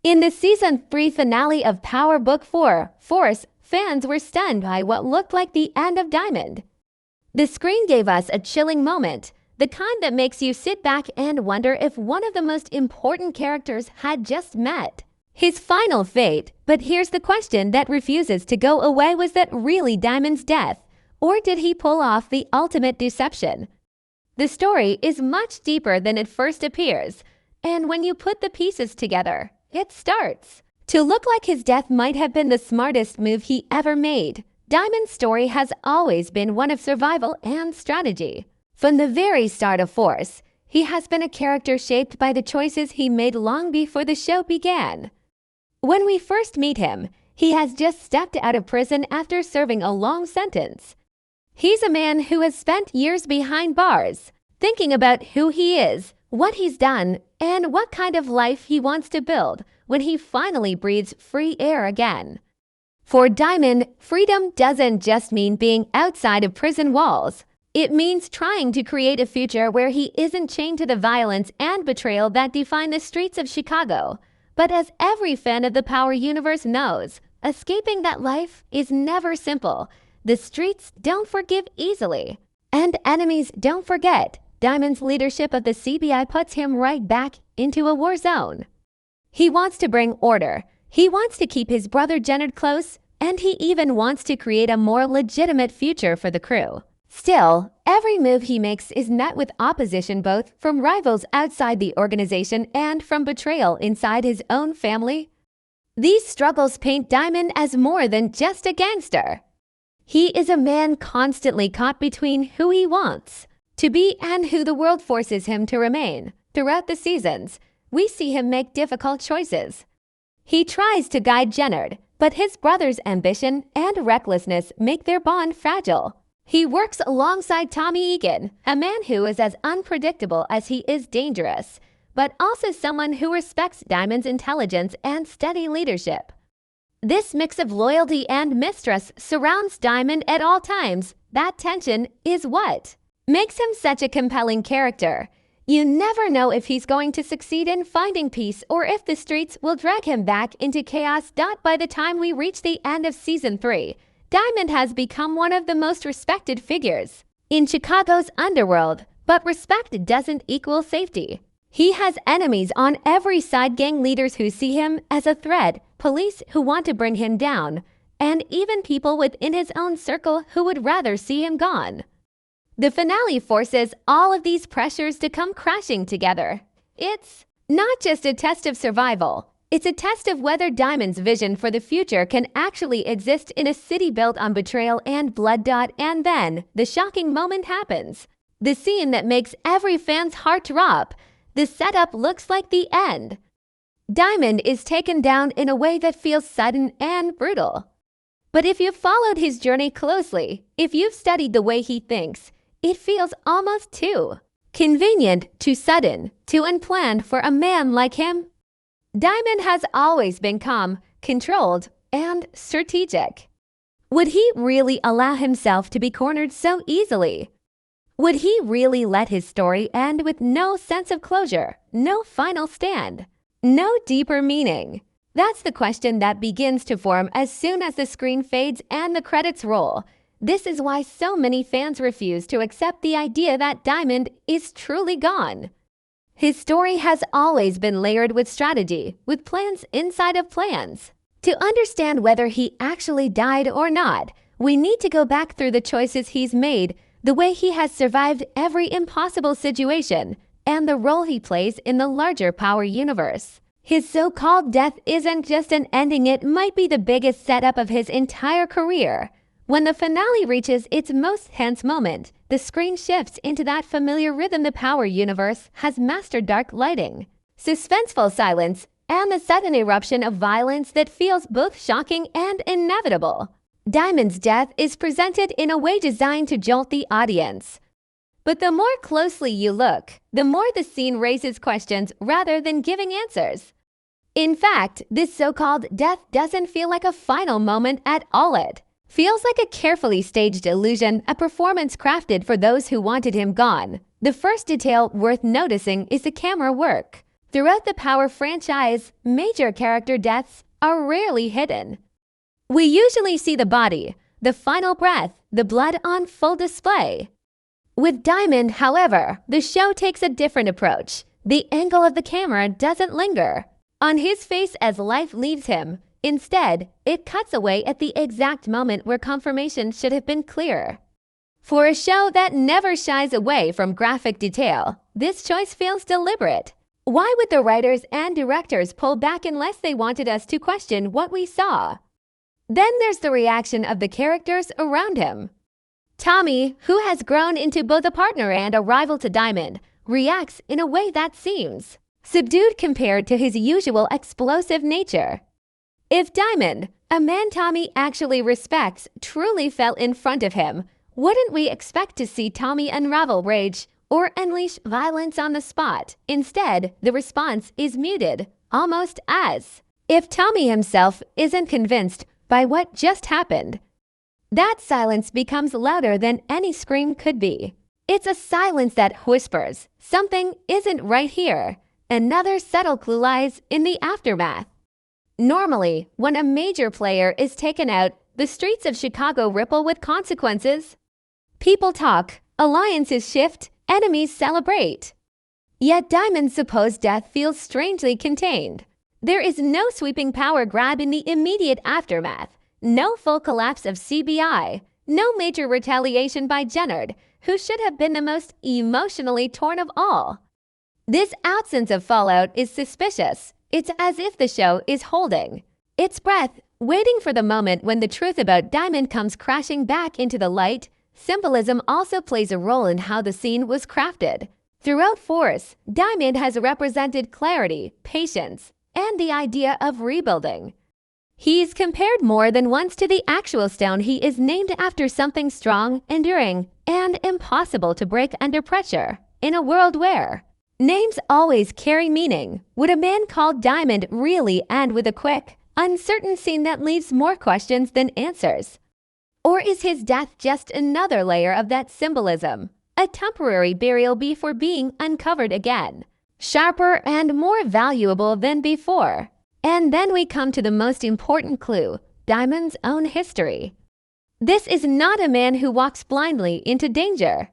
In the Season 3 finale of Power Book 4, Force, fans were stunned by what looked like the end of Diamond. The screen gave us a chilling moment, the kind that makes you sit back and wonder if one of the most important characters had just met his final fate. But here's the question that refuses to go away: was that really Diamond's death, or did he pull off the ultimate deception? The story is much deeper than it first appears, and when you put the pieces together, it starts to look like his death might have been the smartest move he ever made. Diamond's story has always been one of survival and strategy. From the very start of Force, he has been a character shaped by the choices he made long before the show began. When we first meet him, he has just stepped out of prison after serving a long sentence. He's a man who has spent years behind bars, thinking about who he is, what he's done, and what kind of life he wants to build when he finally breathes free air again. For Diamond, freedom doesn't just mean being outside of prison walls. It means trying to create a future where he isn't chained to the violence and betrayal that define the streets of Chicago. But as every fan of the Power universe knows, escaping that life is never simple. The streets don't forgive easily, and enemies don't forget. Diamond's leadership of the CBI puts him right back into a war zone. He wants to bring order. He wants to keep his brother Jenard close, and he even wants to create a more legitimate future for the crew. Still, every move he makes is met with opposition, both from rivals outside the organization and from betrayal inside his own family. These struggles paint Diamond as more than just a gangster. He is a man constantly caught between who he wants to be and who the world forces him to remain. Throughout the seasons, we see him make difficult choices. He tries to guide Jenard, but his brother's ambition and recklessness make their bond fragile. He works alongside Tommy Egan, a man who is as unpredictable as he is dangerous, but also someone who respects Diamond's intelligence and steady leadership. This mix of loyalty and mistrust surrounds Diamond at all times. That tension is what makes him such a compelling character. You never know if he's going to succeed in finding peace or if the streets will drag him back into chaos. By the time we reach the end of Season 3, Diamond has become one of the most respected figures in Chicago's underworld, but respect doesn't equal safety. He has enemies on every side: gang leaders who see him as a threat, police who want to bring him down, and even people within his own circle who would rather see him gone. The finale forces all of these pressures to come crashing together. It's not just a test of survival. It's a test of whether Diamond's vision for the future can actually exist in a city built on betrayal and blood. And then, the shocking moment happens. The scene that makes every fan's heart drop. The setup looks like the end. Diamond is taken down in a way that feels sudden and brutal. But if you've followed his journey closely, if you've studied the way he thinks, it feels almost too convenient, too sudden, too unplanned for a man like him. Diamond has always been calm, controlled, and strategic. Would he really allow himself to be cornered so easily? Would he really let his story end with no sense of closure, no final stand, no deeper meaning? That's the question that begins to form as soon as the screen fades and the credits roll. This is why so many fans refuse to accept the idea that Diamond is truly gone. His story has always been layered with strategy, with plans inside of plans. To understand whether he actually died or not, we need to go back through the choices he's made, the way he has survived every impossible situation, and the role he plays in the larger Power universe. His so-called death isn't just an ending, it might be the biggest setup of his entire career. When the finale reaches its most tense moment, the screen shifts into that familiar rhythm the Power universe has mastered: dark lighting, suspenseful silence, and the sudden eruption of violence that feels both shocking and inevitable. Diamond's death is presented in a way designed to jolt the audience. But the more closely you look, the more the scene raises questions rather than giving answers. In fact, this so-called death doesn't feel like a final moment at all. It feels like a carefully staged illusion, a performance crafted for those who wanted him gone. The first detail worth noticing is the camera work. Throughout the Power franchise, major character deaths are rarely hidden. We usually see the body, the final breath, the blood on full display. With Diamond, however, the show takes a different approach. The angle of the camera doesn't linger on his face as life leaves him. Instead, it cuts away at the exact moment where confirmation should have been clear. For a show that never shies away from graphic detail, this choice feels deliberate. Why would the writers and directors pull back unless they wanted us to question what we saw? Then there's the reaction of the characters around him. Tommy, who has grown into both a partner and a rival to Diamond, reacts in a way that seems subdued compared to his usual explosive nature. If Diamond, a man Tommy actually respects, truly fell in front of him, wouldn't we expect to see Tommy unravel rage or unleash violence on the spot? Instead, the response is muted, almost as if Tommy himself isn't convinced by what just happened. That silence becomes louder than any scream could be. It's a silence that whispers, something isn't right here. Another subtle clue lies in the aftermath. Normally, when a major player is taken out, the streets of Chicago ripple with consequences. People talk, alliances shift, enemies celebrate. Yet Diamond's supposed death feels strangely contained. There is no sweeping power grab in the immediate aftermath, no full collapse of CBI, no major retaliation by Jennard, who should have been the most emotionally torn of all. This absence of fallout is suspicious. It's as if the show is holding its breath, waiting for the moment when the truth about Diamond comes crashing back into the light. Symbolism also plays a role in how the scene was crafted. Throughout Force, Diamond has represented clarity, patience, and the idea of rebuilding. He's compared more than once to the actual stone he is named after, something strong, enduring, and impossible to break under pressure. In a world where names always carry meaning, would a man called Diamond really end with a quick, uncertain scene that leaves more questions than answers? Or is his death just another layer of that symbolism, a temporary burial before being uncovered again, sharper and more valuable than before? And then we come to the most important clue, Diamond's own history. This is not a man who walks blindly into danger.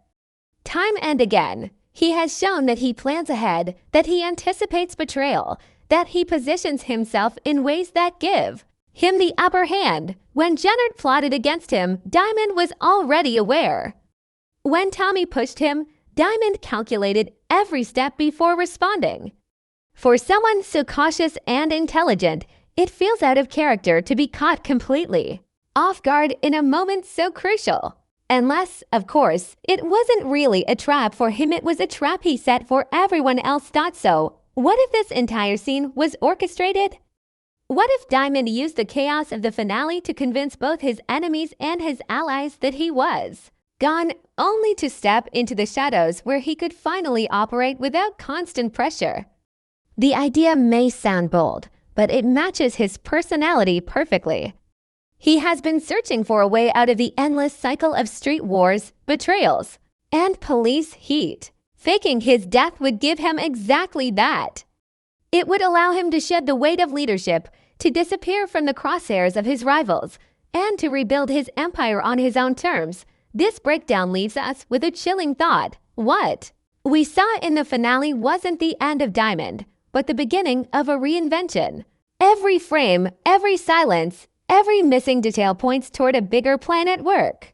Time and again, he has shown that he plans ahead, that he anticipates betrayal, that he positions himself in ways that give him the upper hand. When Jennard plotted against him, Diamond was already aware. When Tommy pushed him, Diamond calculated every step before responding. For someone so cautious and intelligent, it feels out of character to be caught completely off guard in a moment so crucial. Unless, of course, it wasn't really a trap for him, it was a trap he set for everyone else thought so. What if this entire scene was orchestrated? What if Diamond used the chaos of the finale to convince both his enemies and his allies that he was gone, only to step into the shadows where he could finally operate without constant pressure? The idea may sound bold, but it matches his personality perfectly. He has been searching for a way out of the endless cycle of street wars, betrayals, and police heat. Faking his death would give him exactly that. It would allow him to shed the weight of leadership, to disappear from the crosshairs of his rivals, and to rebuild his empire on his own terms. This breakdown leaves us with a chilling thought. What we saw in the finale wasn't the end of Diamond, but the beginning of a reinvention. Every frame, every silence, every missing detail points toward a bigger plan at work.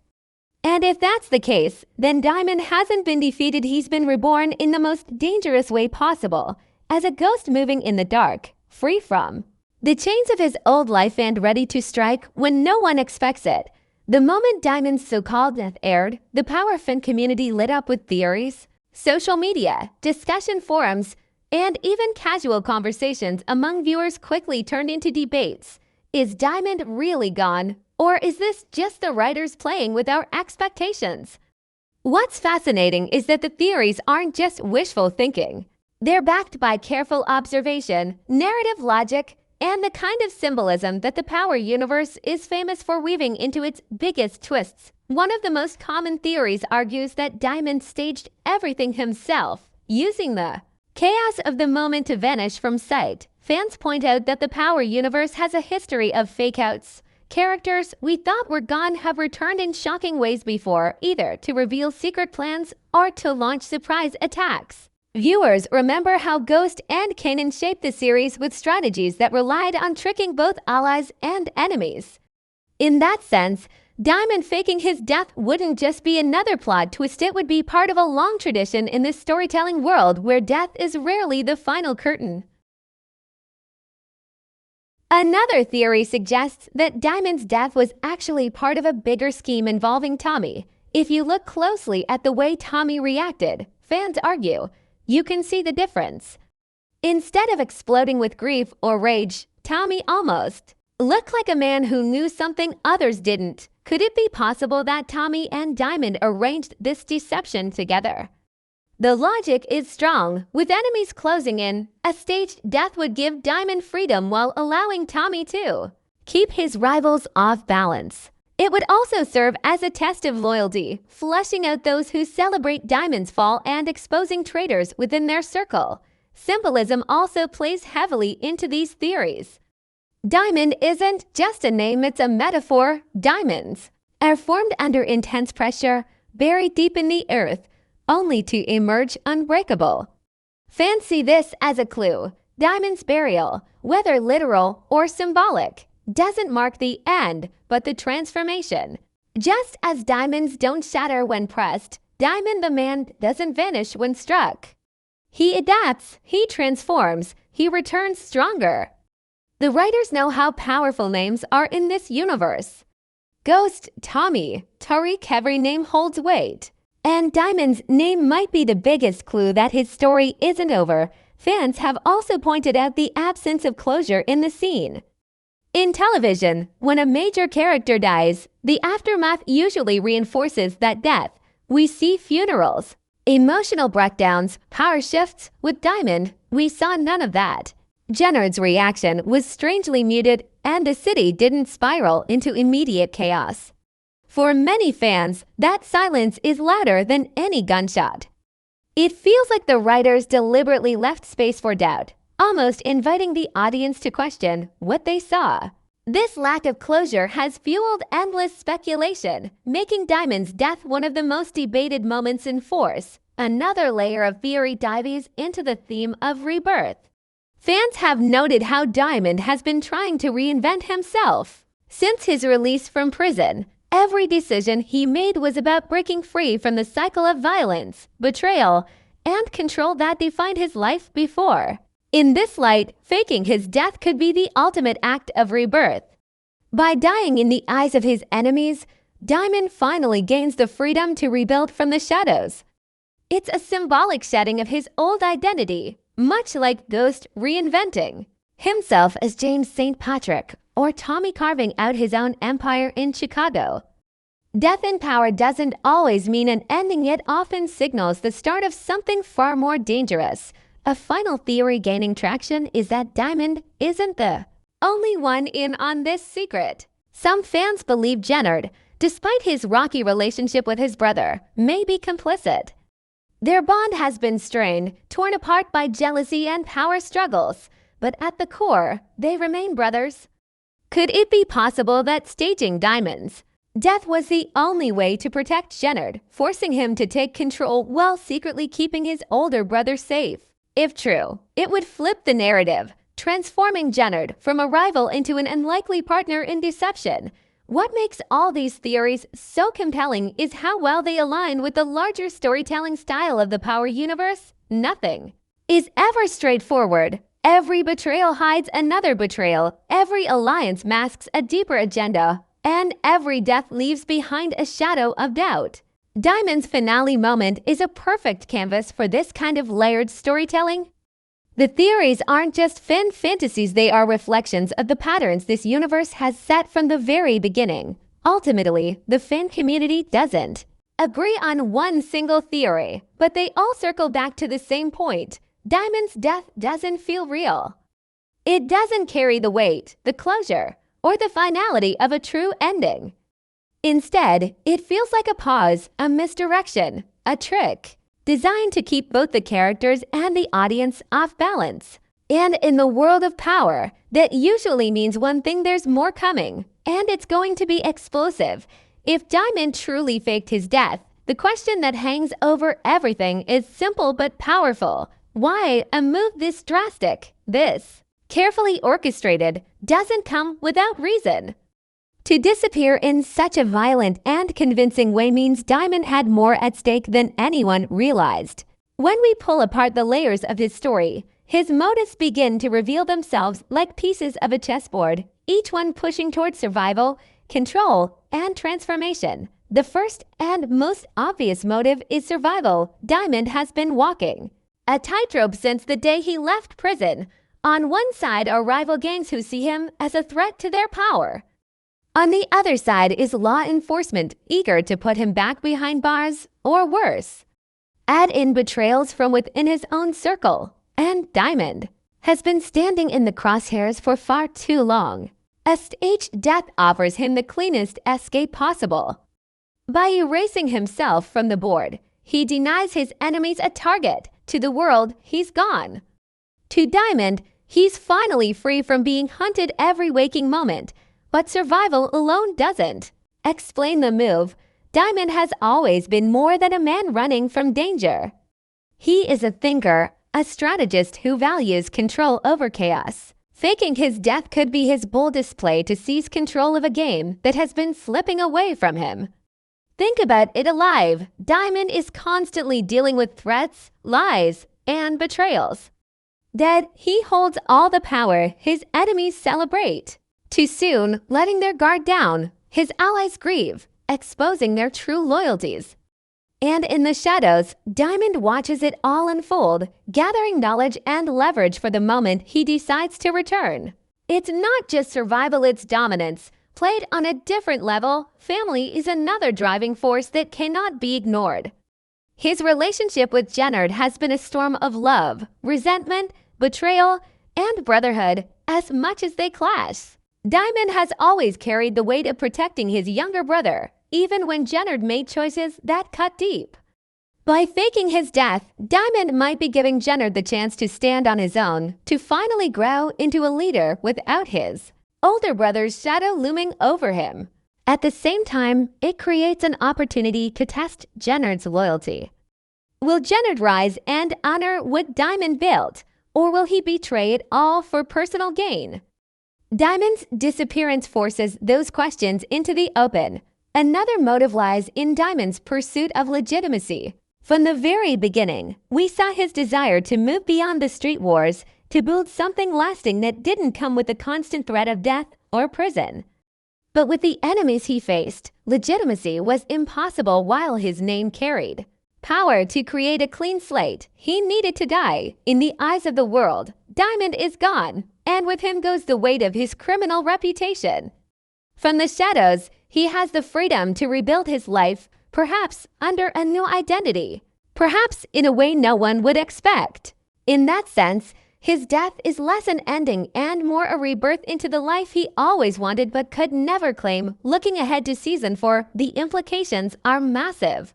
And if that's the case, then Diamond hasn't been defeated, he's been reborn in the most dangerous way possible, as a ghost moving in the dark, free from the chains of his old life and ready to strike when no one expects it. The moment Diamond's so-called death aired, the Power fan community lit up with theories, social media, discussion forums, and even casual conversations among viewers quickly turned into debates. Is Diamond really gone? Or is this just the writers playing with our expectations? What's fascinating is that the theories aren't just wishful thinking. They're backed by careful observation, narrative logic, and the kind of symbolism that the Power universe is famous for weaving into its biggest twists. One of the most common theories argues that Diamond staged everything himself, using the Chaos of the moment to vanish from sight. Fans point out that the Power universe has a history of fake-outs. Characters we thought were gone have returned in shocking ways before, either to reveal secret plans or to launch surprise attacks. Viewers remember how Ghost and Kanan shaped the series with strategies that relied on tricking both allies and enemies. In that sense, Diamond faking his death wouldn't just be another plot twist, it would be part of a long tradition in this storytelling world where death is rarely the final curtain. Another theory suggests that Diamond's death was actually part of a bigger scheme involving Tommy. If you look closely at the way Tommy reacted, fans argue, you can see the difference. Instead of exploding with grief or rage, Tommy almost looked like a man who knew something others didn't. Could it be possible that Tommy and Diamond arranged this deception together? The logic is strong. With enemies closing in, a staged death would give Diamond freedom while allowing Tommy to keep his rivals off balance. It would also serve as a test of loyalty, flushing out those who celebrate Diamond's fall and exposing traitors within their circle. Symbolism also plays heavily into these theories. Diamond isn't just a name, it's a metaphor. Diamonds are formed under intense pressure, buried deep in the earth, only to emerge unbreakable. Fans see this as a clue. Diamond's burial, whether literal or symbolic, doesn't mark the end, but the transformation. Just as diamonds don't shatter when pressed, Diamond the man doesn't vanish when struck. He adapts, he transforms, he returns stronger. The writers know how powerful names are in this universe. Ghost, Tommy, Tariq, every name holds weight. And Diamond's name might be the biggest clue that his story isn't over. Fans have also pointed out the absence of closure in the scene. In television, when a major character dies, the aftermath usually reinforces that death. We see funerals, emotional breakdowns, power shifts. With Diamond, we saw none of that. Jennard's reaction was strangely muted, and the city didn't spiral into immediate chaos. For many fans, that silence is louder than any gunshot. It feels like the writers deliberately left space for doubt, almost inviting the audience to question what they saw. This lack of closure has fueled endless speculation, making Diamond's death one of the most debated moments in Force. Another layer of theory dives into the theme of rebirth. Fans have noted how Diamond has been trying to reinvent himself. Since his release from prison, every decision he made was about breaking free from the cycle of violence, betrayal, and control that defined his life before. In this light, faking his death could be the ultimate act of rebirth. By dying in the eyes of his enemies, Diamond finally gains the freedom to rebuild from the shadows. It's a symbolic shedding of his old identity, much like Ghost reinventing himself as James St. Patrick or Tommy carving out his own empire in Chicago. Death in power doesn't always mean an ending, it often signals the start of something far more dangerous. A final theory gaining traction is that Diamond isn't the only one in on this secret. Some fans believe Jennard, despite his rocky relationship with his brother, may be complicit. Their bond has been strained, torn apart by jealousy and power struggles, but at the core, they remain brothers. Could it be possible that staging Diamond's death was the only way to protect Jennard, forcing him to take control while secretly keeping his older brother safe? If true, it would flip the narrative, transforming Jennard from a rival into an unlikely partner in deception. What makes all these theories so compelling is how well they align with the larger storytelling style of the Power universe. Nothing is ever straightforward. Every betrayal hides another betrayal, every alliance masks a deeper agenda, and every death leaves behind a shadow of doubt. Diamond's finale moment is a perfect canvas for this kind of layered storytelling. The theories aren't just fan fantasies, they are reflections of the patterns this universe has set from the very beginning. Ultimately, the fan community doesn't agree on one single theory, but they all circle back to the same point. Diamond's death doesn't feel real. It doesn't carry the weight, the closure, or the finality of a true ending. Instead, it feels like a pause, a misdirection, a trick. designed to keep both the characters and the audience off balance. And in the world of power, that usually means one thing: there's more coming, and it's going to be explosive. If Diamond truly faked his death, the question that hangs over everything is simple but powerful. Why a move this drastic, this carefully orchestrated, doesn't come without reason? To disappear in such a violent and convincing way means Diamond had more at stake than anyone realized. When we pull apart the layers of his story, his motives begin to reveal themselves like pieces of a chessboard, each one pushing toward survival, control, and transformation. The first and most obvious motive is survival. Diamond has been walking a tightrope since the day he left prison. On one side are rival gangs who see him as a threat to their power. On the other side is law enforcement, eager to put him back behind bars, or worse. Add in betrayals from within his own circle, and Diamond has been standing in the crosshairs for far too long. A staged death offers him the cleanest escape possible. By erasing himself from the board, he denies his enemies a target. To the world, he's gone. To Diamond, he's finally free from being hunted every waking moment. But survival alone doesn't explain the move. Diamond has always been more than a man running from danger. He is a thinker, a strategist who values control over chaos. Faking his death could be his boldest play to seize control of a game that has been slipping away from him. Think about it alive. Diamond is constantly dealing with threats, lies, and betrayals. Dead, he holds all the power his enemies celebrate. Too soon, letting their guard down, his allies grieve, exposing their true loyalties. And in the shadows, Diamond watches it all unfold, gathering knowledge and leverage for the moment he decides to return. It's not just survival, it's dominance. Played on a different level, family is another driving force that cannot be ignored. His relationship with Jennard has been a storm of love, resentment, betrayal, and brotherhood as much as they clash. Diamond has always carried the weight of protecting his younger brother, even when Jennard made choices that cut deep. By faking his death, Diamond might be giving Jennard the chance to stand on his own, to finally grow into a leader without his older brother's shadow looming over him. At the same time, it creates an opportunity to test Jennard's loyalty. Will Jennard rise and honor what Diamond built, or will he betray it all for personal gain? Diamond's disappearance forces those questions into the open. Another motive lies in Diamond's pursuit of legitimacy. From the very beginning, we saw his desire to move beyond the street wars, to build something lasting that didn't come with the constant threat of death or prison. But with the enemies he faced, legitimacy was impossible while his name carried power to create a clean slate. He needed to die. In the eyes of the world, Diamond is gone, and with him goes the weight of his criminal reputation. From the shadows, he has the freedom to rebuild his life, perhaps under a new identity, perhaps in a way no one would expect. In that sense, his death is less an ending and more a rebirth into the life he always wanted but could never claim. Looking ahead to season 4, the implications are massive.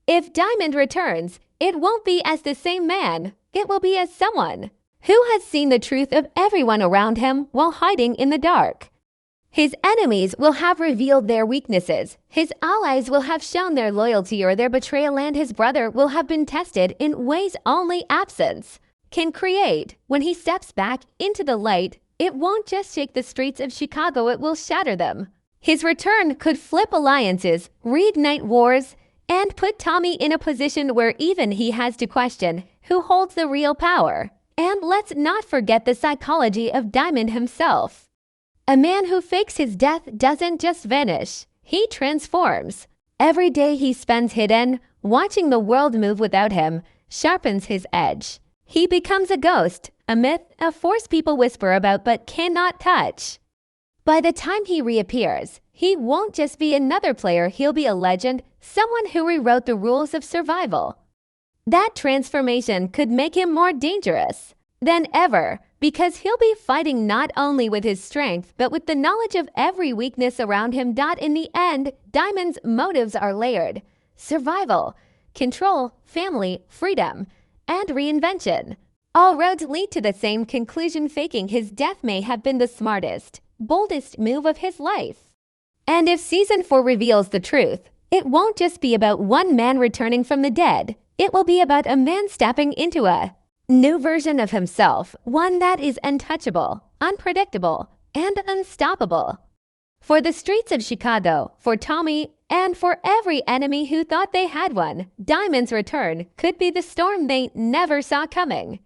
If Diamond returns, it won't be as the same man. It will be as someone who has seen the truth of everyone around him while hiding in the dark. His enemies will have revealed their weaknesses. His allies will have shown their loyalty or their betrayal, and his brother will have been tested in ways only absence can create. When he steps back into the light, it won't just shake the streets of Chicago, it will shatter them. His return could flip alliances, reignite wars, and put Tommy in a position where even he has to question who holds the real power. And let's not forget the psychology of Diamond himself. A man who fakes his death doesn't just vanish, he transforms. Every day he spends hidden, watching the world move without him, sharpens his edge. He becomes a ghost, a myth, a force people whisper about but cannot touch. By the time he reappears, he won't just be another player, he'll be a legend, someone who rewrote the rules of survival. That transformation could make him more dangerous than ever, because he'll be fighting not only with his strength, but with the knowledge of every weakness around him. In the end, Diamond's motives are layered. Survival, control, family, freedom, and reinvention. All roads lead to the same conclusion. Faking his death may have been the smartest, boldest move of his life. And if Season 4 reveals the truth, it won't just be about one man returning from the dead. It will be about a man stepping into a new version of himself, one that is untouchable, unpredictable, and unstoppable. For the streets of Chicago, for Tommy, and for every enemy who thought they had one, Diamond's return could be the storm they never saw coming.